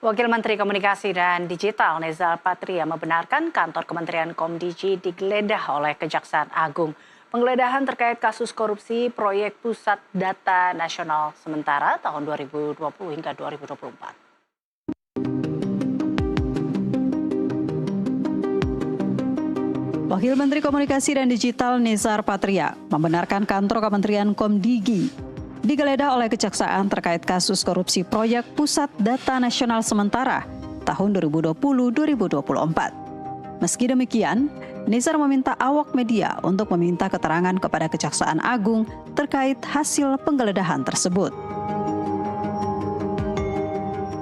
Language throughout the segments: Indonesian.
Wakil Menteri Komunikasi dan Digital Nezar Patria membenarkan kantor Kementerian Komdigi digeledah oleh Kejaksaan Agung. Penggeledahan terkait kasus korupsi proyek Pusat Data Nasional Sementara tahun 2020 hingga 2024. Wakil Menteri Komunikasi dan Digital Nezar Patria membenarkan kantor Kementerian Komdigi digeledah oleh Kejaksaan terkait kasus korupsi proyek Pusat Data Nasional Sementara tahun 2020-2024. Meski demikian, Nezar meminta awak media untuk meminta keterangan kepada Kejaksaan Agung terkait hasil penggeledahan tersebut.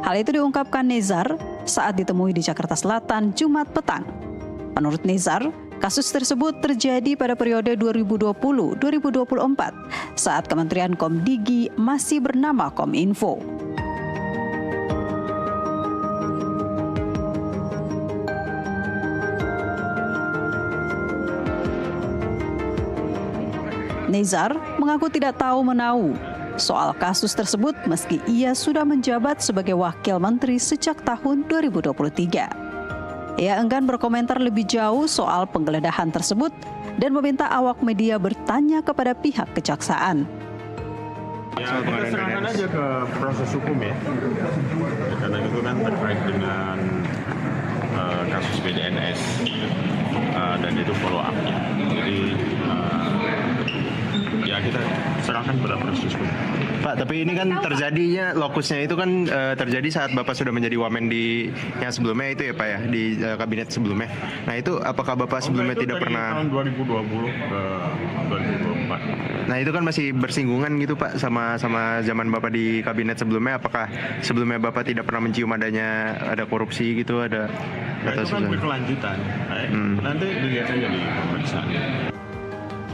Hal itu diungkapkan Nezar saat ditemui di Jakarta Selatan Jumat petang. Menurut Nezar, kasus tersebut terjadi pada periode 2020-2024 saat Kementerian Komdigi masih bernama Kominfo. Nezar mengaku tidak tahu menahu soal kasus tersebut meski ia sudah menjabat sebagai wakil menteri sejak tahun 2023. Ia enggan berkomentar lebih jauh soal penggeledahan tersebut dan meminta awak media bertanya kepada pihak kejaksaan. Ya, kita serahkan aja ke proses hukum ya. Karena itu kan terkait dengan kasus BDNS dan itu follow up-nya. Jadi ya kita serahkan pada proses hukum. Pak, tapi ini kan terjadinya lokusnya itu kan terjadi saat Bapak sudah menjadi Wamen di yang sebelumnya itu ya Pak ya, di kabinet sebelumnya. Nah itu apakah Bapak sebelumnya tidak pernah... tahun 2020 ke 2024. Nah itu kan masih bersinggungan gitu Pak sama zaman Bapak di kabinet sebelumnya. Apakah sebelumnya Bapak tidak pernah mencium ada korupsi gitu, ada... Ya, itu kan berkelanjutan. Nanti dilihat aja di pemeriksaan.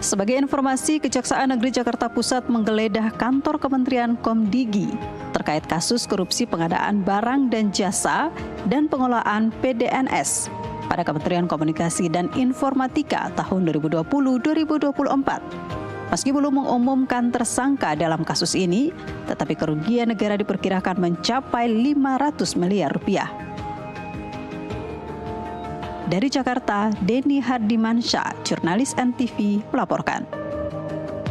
Sebagai informasi, Kejaksaan Negeri Jakarta Pusat menggeledah kantor Kementerian Komdigi terkait kasus korupsi pengadaan barang dan jasa dan pengelolaan PDNS pada Kementerian Komunikasi dan Informatika tahun 2020-2024. Meski belum mengumumkan tersangka dalam kasus ini, tetapi kerugian negara diperkirakan mencapai 500 miliar rupiah. Dari Jakarta, Denny Hardimansyah, jurnalis NTV, melaporkan.